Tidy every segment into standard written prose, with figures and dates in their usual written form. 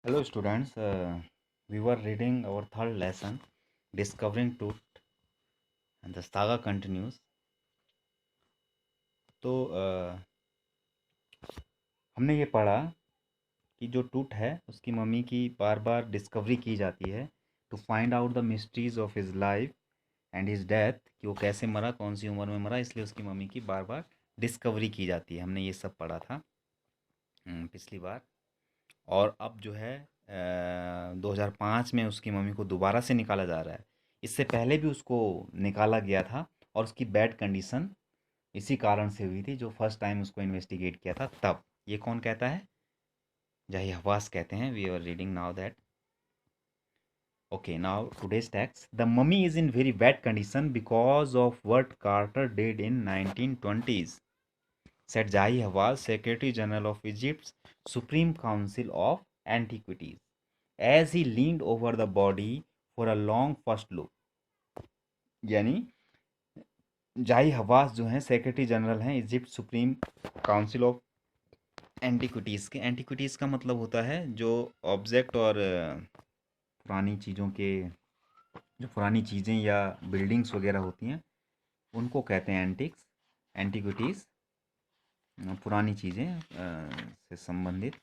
Hello students, we were reading our third lesson, Discovering Truth, and the saga continues. तो हमने ये पढ़ा कि जो टूट है उसकी मम्मी की बार बार डिस्कवरी की जाती है to find out the mysteries of his life and his death, कि वो कैसे मरा, कौन सी उम्र में मरा, इसलिए उसकी मम्मी की बार बार डिस्कवरी की जाती है। हमने ये सब पढ़ा था पिछली बार। और अब जो है 2005 में उसकी मम्मी को दोबारा से निकाला जा रहा है। इससे पहले भी उसको निकाला गया था और उसकी बैड कंडीशन इसी कारण से हुई थी जो फर्स्ट टाइम उसको इन्वेस्टिगेट किया था तब। ये कौन कहता है? जाहिर हवास कहते हैं। We are reading now that. Okay, now today's text. The mummy is in very bad condition because of what Carter did in 1920s, said Jahi Hawaz, Secretary General of Egypt's Supreme Council of Antiquities, as he leaned over the body for a long first look. यानी जाही हवास जो हैं secretary general हैं Egypt supreme council of antiquities के। Antiquities का मतलब होता है जो ऑब्जेक्ट और पुरानी चीज़ों के, जो पुरानी चीज़ें या बिल्डिंग्स वगैरह होती हैं उनको कहते हैं एंटिक्स, एंटिक्विटीज़। पुरानी चीज़ें से संबंधित,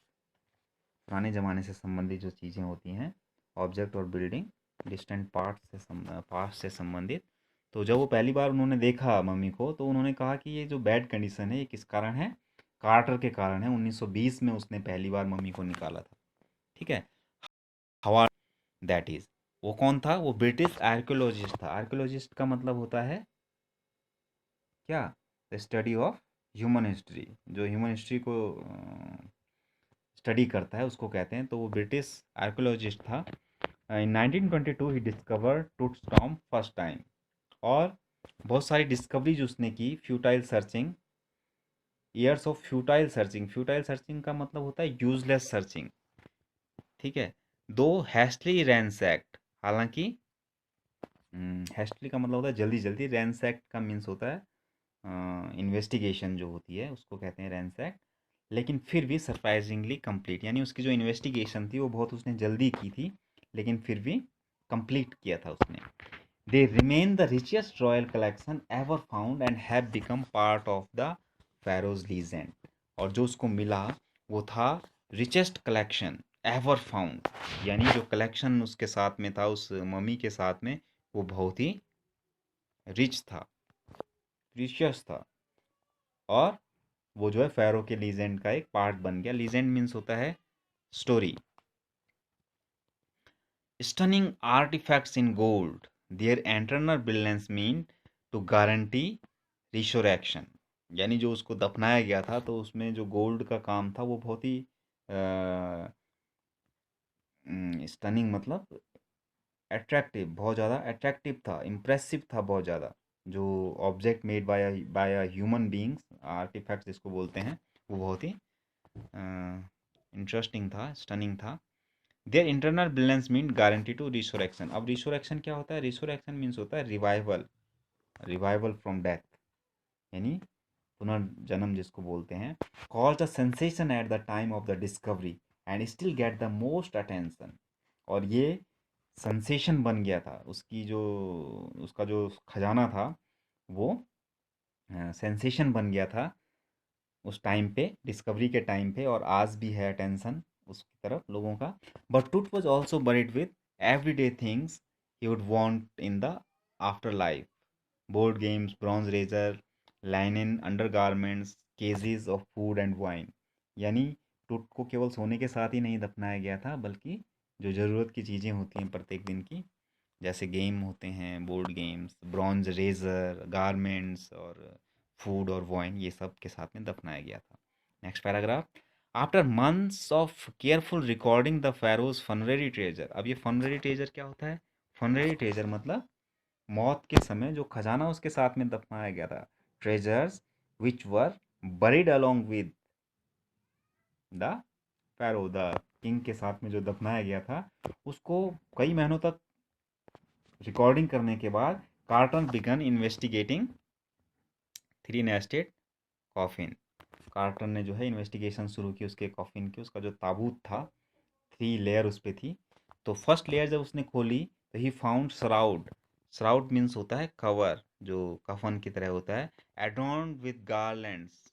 पुराने ज़माने से संबंधित जो चीज़ें होती हैं, ऑब्जेक्ट और बिल्डिंग, डिस्टेंट पास्ट से संबंधित। तो जब वो पहली बार उन्होंने देखा मम्मी को तो उन्होंने कहा कि ये जो बैड कंडीशन है ये किस कारण है? कार्टर के कारण है। 1920 में उसने पहली बार मम्मी को निकाला था। ठीक है। हवा दैट इज़, वो कौन था? वो ब्रिटिश आर्कियोलॉजिस्ट था। आर्कियोलॉजिस्ट का मतलब होता है क्या? The study of human history. जो ह्यूमन हिस्ट्री को स्टडी करता है उसको कहते हैं। तो वो ब्रिटिश आर्कियोलॉजिस्ट था। इन 1922 ही डिस्कवर टूथस्टॉम फर्स्ट टाइम। और बहुत सारी डिस्कवरीज उसने की। Futile searching, years of futile searching. Futile searching का मतलब होता है यूजलेस सर्चिंग। ठीक है। दो हैस्टली रैंसैक्ट, हालांकि हैस्टली का मतलब होता है जल्दी जल्दी, रैंसैक्ट का मीन्स होता है इन्वेस्टिगेशन जो होती है उसको कहते हैं रैंसैक्ट। लेकिन फिर भी सरप्राइजिंगली कंप्लीट, यानी उसकी जो इन्वेस्टिगेशन थी वो बहुत उसने जल्दी की थी लेकिन फिर भी कंप्लीट किया था उसने। They remain the richest royal collection ever found and have become part of the Feroz legend. और जो उसको मिला वो था रिचेस्ट कलेक्शन एवर फाउंड, यानी जो कलेक्शन उसके साथ में था, उस मम्मी के साथ में, वो बहुत ही रिच था, प्रीशियस था। और वो जो है फ़ैरो के लीजेंड का एक पार्ट बन गया। लीजेंड मीन्स होता है story. Stunning artifacts in gold, their eternal brilliance mean to guarantee resurrection. यानी जो उसको दफनाया गया था तो उसमें जो गोल्ड का काम था वो बहुत ही स्टनिंग मतलब अट्रैक्टिव, बहुत ज़्यादा अट्रैक्टिव था, इम्प्रेसिव था बहुत ज़्यादा। जो object made by a human beings, artifacts जिसको बोलते हैं, वो बहुत ही इंटरेस्टिंग था, स्टनिंग था। Their internal brilliance mean guarantee to resurrection. अब रिसोरेक्शन क्या होता है? रिसोरेक्शन मीन्स होता है रिवाइवल, रिवाइवल फ्रॉम डेथ, यानी पुनर्जन्म जिसको बोलते हैं। Cause the sensation at the time of the discovery and still get the most attention. और ये सेंसेशन बन गया था, उसकी जो, उसका जो खजाना था वो सेंसेशन बन गया था उस टाइम पे, डिस्कवरी के टाइम पे, और आज भी है अटेंशन उसकी तरफ लोगों का। But Tut was also buried with everyday things he would want in the after life. Board games, bronze razor, linen undergarments, cases of food and wine. यानी टूथ को केवल सोने के साथ ही नहीं दफनाया गया था बल्कि जो ज़रूरत की चीज़ें होती हैं प्रत्येक दिन की, जैसे गेम होते हैं, board games, bronze razor, garments और फूड और वाइन, ये सब के साथ में दफनाया गया था। Next paragraph. After months of careful recording the pharaoh's funerary treasure. अब ये फनरेरी ट्रेजर क्या होता है? फनरेरी ट्रेजर मतलब मौत के समय जो खजाना उसके साथ में दफनाया गया था। Treasures which were buried along with the pharaoh, the king के साथ में जो दफनाया गया था, उसको कई महीनों तक रिकॉर्डिंग करने के बाद Carter began investigating three nested coffin. Carter ने जो है इन्वेस्टिगेशन शुरू की उसके कॉफिन की, उसका जो ताबूत था, 3 लेयर उस पे थी। तो फर्स्ट लेयर जब उसने खोली तो he found shroud. Shroud means होता है कवर, जो कफन की तरह होता है, एडorned विद गार्लैंड्स।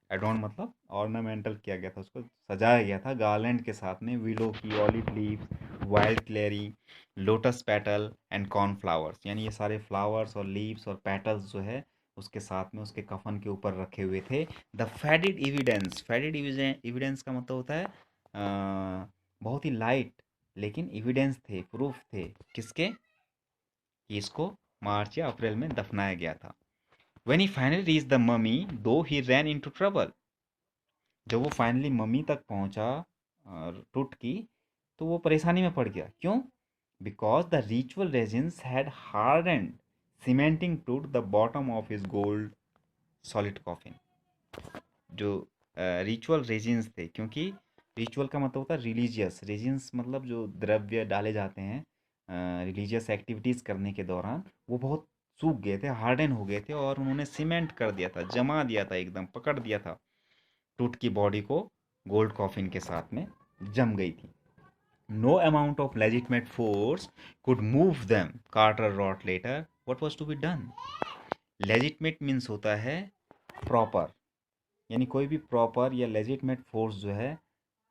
एडोन मतलब ऑर्नामेंटल किया गया था, उसको सजाया गया था गार्लैंड के साथ में, विलो की, olive leaves, wild celery, lotus petal and cornflowers, यानी ये सारे फ्लावर्स और लीव्स और पेटल्स जो है उसके साथ में उसके कफन के ऊपर रखे हुए थे। द फैडिड एविडेंस, फैडिड एविडेंस का मतलब होता है बहुत ही लाइट, लेकिन एविडेंस थे, प्रूफ थे किसके, कि इसको मार्च या अप्रैल में दफनाया गया था। When he finally reached the mummy, though he ran into trouble, जब वो फाइनली मम्मी तक पहुंचा और टूट की, तो वो परेशानी में पड़ गया। क्यों? Because the ritual resins had hardened, cementing Tut the bottom of his gold solid coffin. जो रिचुअल रेजिन्स थे, क्योंकि रिचुअल का मतलब होता है रिलीजियस, रेजिन्स मतलब जो द्रव्य डाले जाते हैं रिलीजियस एक्टिविटीज़ करने के दौरान, वो बहुत सूख गए थे, हार्डन हो गए थे, और उन्होंने सीमेंट कर दिया था, जमा दिया था, एकदम पकड़ दिया था टूट की बॉडी को, गोल्ड कॉफिन के साथ में जम गई थी। No amount of legitimate force could move them, Carter wrote later, what was to be done. Legitimate means होता है प्रॉपर, यानी कोई भी प्रॉपर या लेजिटमेट फोर्स जो है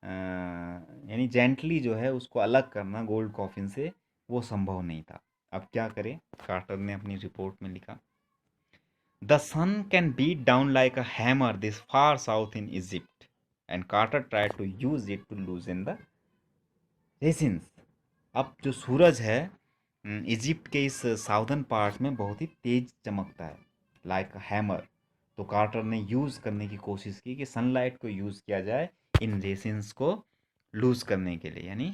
यानी जेंटली जो है उसको अलग करना गोल्ड कॉफिन से, वो संभव नहीं था। अब क्या करें, कार्टर ने अपनी रिपोर्ट में लिखा, the sun can beat down like a hammer this far south in Egypt, and Carter tried to use it to loosen the resins. अब जो सूरज है इजिप्ट के इस साउदर्न पार्ट में बहुत ही तेज चमकता है, लाइक अ हैमर। तो कार्टर ने यूज़ करने की कोशिश की कि सनलाइट को यूज़ किया जाए इन रेसिन्स को लूज़ करने के लिए, यानी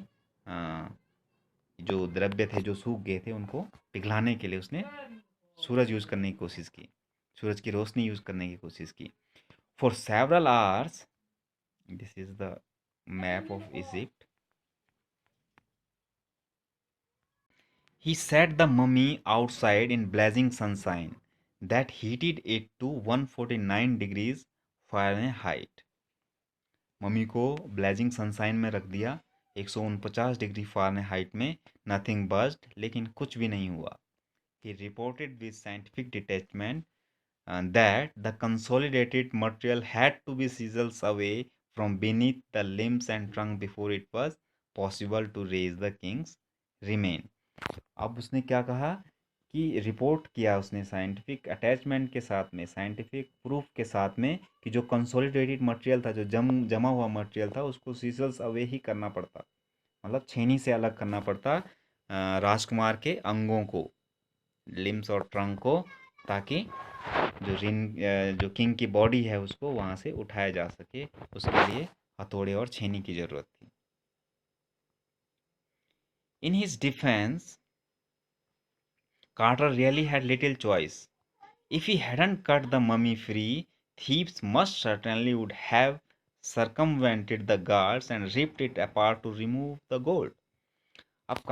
जो द्रव्य थे जो सूख गए थे उनको पिघलाने के लिए उसने सूरज यूज़ करने की कोशिश की, सूरज की रोशनी यूज़ करने की कोशिश की। For several hours, this is the map of Egypt, he set the mummy outside in blazing sunshine that heated it to 149 degrees Fahrenheit. Mummy को ब्लेजिंग सनसाइन में रख दिया 149 डिग्री फ़ारेनहाइट में, नथिंग बर्स्ट, लेकिन कुछ भी नहीं हुआ। He reported with scientific detachment that the consolidated material had to be sizzled away from beneath the limbs and trunk before it was possible to raise the king's remain. अब उसने क्या कहा कि रिपोर्ट किया उसने साइंटिफिक अटैचमेंट के साथ में, साइंटिफिक प्रूफ के साथ में, कि जो कंसोलिडेटेड मटेरियल था, जो जमा हुआ मटेरियल था, उसको सीजल्स अवे ही करना पड़ता, मतलब छेनी से अलग करना पड़ता राजकुमार के अंगों को, लिम्स और ट्रंक को, ताकि जो किंग की बॉडी है उसको वहाँ से उठाया जा सके। उसके लिए हथौड़े और छेनी की ज़रूरत थी। In his defence, Carter really had little choice. If he hadn't cut the mummy free, thieves most certainly would have circumvented the guards and ripped it apart to remove the gold. अब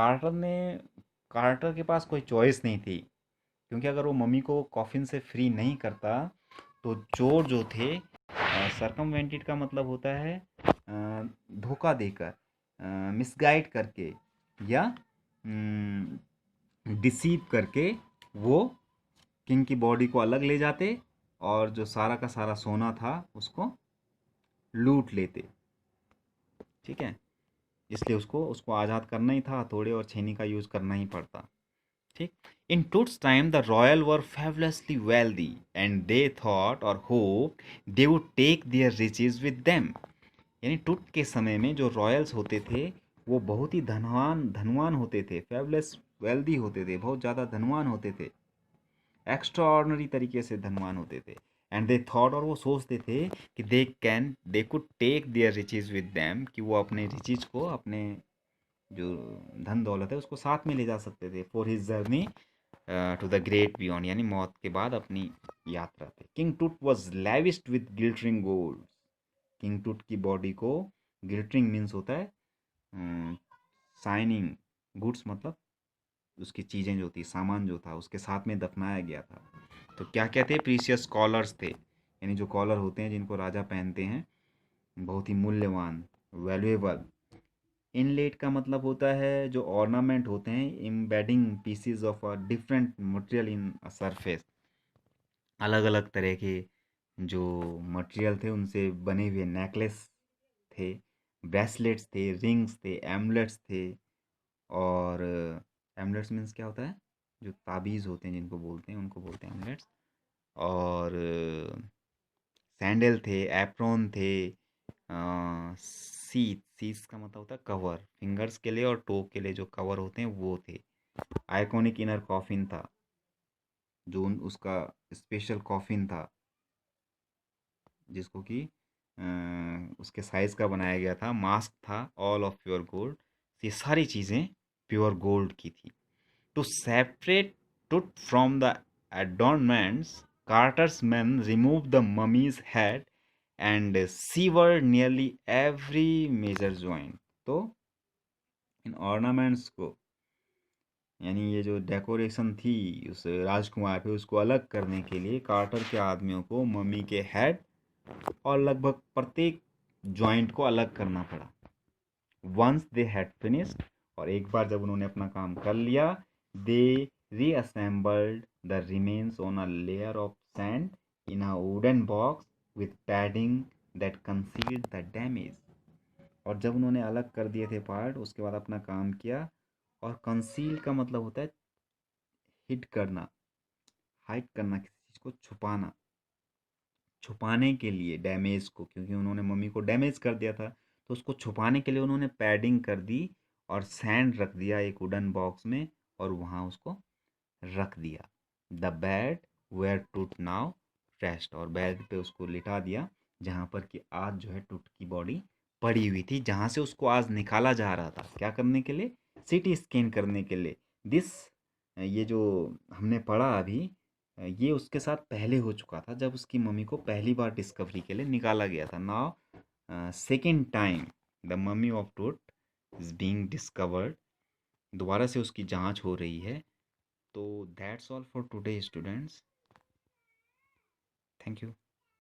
quarter के पास कोई choice नहीं थी, क्योंकि अगर वो mummy को coffin से फ्री नहीं करता तो चोर जो थे, सरकमवेंटेड का मतलब होता है धोखा देकर, मिसगाइड करके, या डिसीव करके, वो किंग की बॉडी को अलग ले जाते और जो सारा का सारा सोना था उसको लूट लेते। ठीक है, इसलिए उसको उसको आज़ाद करना ही था, हथौड़े और छेनी का यूज़ करना ही पड़ता। ठीक। In Tut's time the royal were fabulously wealthy and they thought or hope they would take their riches with them. यानी टूट के समय में जो रॉयल्स होते थे वो बहुत ही धनवान होते थे, फेबुलस वेल्दी होते थे, बहुत ज़्यादा धनवान होते थे, एक्स्ट्रा ऑर्डनरी तरीके से धनवान होते थे। एंड दे थॉट, और वो सोचते थे कि they could take their riches with them, कि वो अपने रिचेज को, अपने जो धन दौलत है उसको साथ में ले जा सकते थे, for his journey to the great beyond, यानी मौत के बाद अपनी यात्रा पे। King Tut was lavished with glittering gold. King Tut की बॉडी को, गिल्टरिंग मीन्स होता है शाइनिंग, गुड्स मतलब उसकी चीज़ें जो थी, सामान जो था, उसके साथ में दफनाया गया था। तो क्या क्या थे? प्रीशियस कॉलर्स थे, यानी जो कॉलर होते हैं जिनको राजा पहनते हैं, बहुत ही मूल्यवान, वैल्यूएबल। इनलेट का मतलब होता है जो ऑर्नामेंट होते हैं embedding PCs of a different material in a surface. अलग अलग तरह के जो मटेरियल थे उनसे बने हुए नेकलेस थे, ब्रेसलेट्स थे, रिंग्स थे, एमलेट्स थे। और एमलेट्स मीन्स क्या होता है, जो ताबीज़ होते हैं जिनको बोलते हैं उनको बोलते हैं एमलेट्स। और सैंडल थे, एप्रॉन थे, सीस का मतलब होता है कवर, फिंगर्स के लिए और टो के लिए जो कवर होते हैं वो थे। आइकॉनिक इनर कॉफिन था, जो उसका स्पेशल कॉफिन था जिसको कि उसके साइज़ का बनाया गया था। मास्क था ऑल ऑफ प्योर गोल्ड। ये सारी चीज़ें प्योर गोल्ड की थी। टू सेपरेट टूट from the adornments, Carter's men removed the mummy's head and severed nearly every major joint। तो इन ऑर्नामेंट्स को, यानी ये जो डेकोरेशन थी उस राजकुमार पे, उसको अलग करने के लिए कार्टर के आदमियों को मम्मी के हेड और लगभग प्रत्येक जॉइंट को अलग करना पड़ा। वंस दे हैड फिनिश्ड, और एक बार जब उन्होंने अपना काम कर लिया, they reassembled the remains on a layer of sand in a wooden box with padding that concealed the damage. और जब उन्होंने अलग कर दिए थे पार्ट, उसके बाद अपना काम किया। और कंसील का मतलब होता है हिड करना, हाइड करना, किसी चीज़ को छुपाना। छुपाने के लिए डैमेज को, क्योंकि उन्होंने मम्मी को डैमेज कर दिया था, तो उसको छुपाने के लिए उन्होंने पैडिंग कर दी और सैंड रख दिया एक वुडन बॉक्स में, और वहाँ उसको रख दिया। द बेड वेयर टूट नाउ रेस्ट, और बेड पे उसको लिटा दिया जहाँ पर कि आज जो है टूट की बॉडी पड़ी हुई थी, जहाँ से उसको आज निकाला जा रहा था। क्या करने के लिए? सीटी स्कैन करने के लिए। दिस, ये जो हमने पढ़ा अभी, ये उसके साथ पहले हो चुका था जब उसकी मम्मी को पहली बार डिस्कवरी के लिए निकाला गया था। Now second time the mummy of टूट इज बीइंग डिस्कवर्ड, दोबारा से उसकी जांच हो रही है। तो that's all for today students, thank you.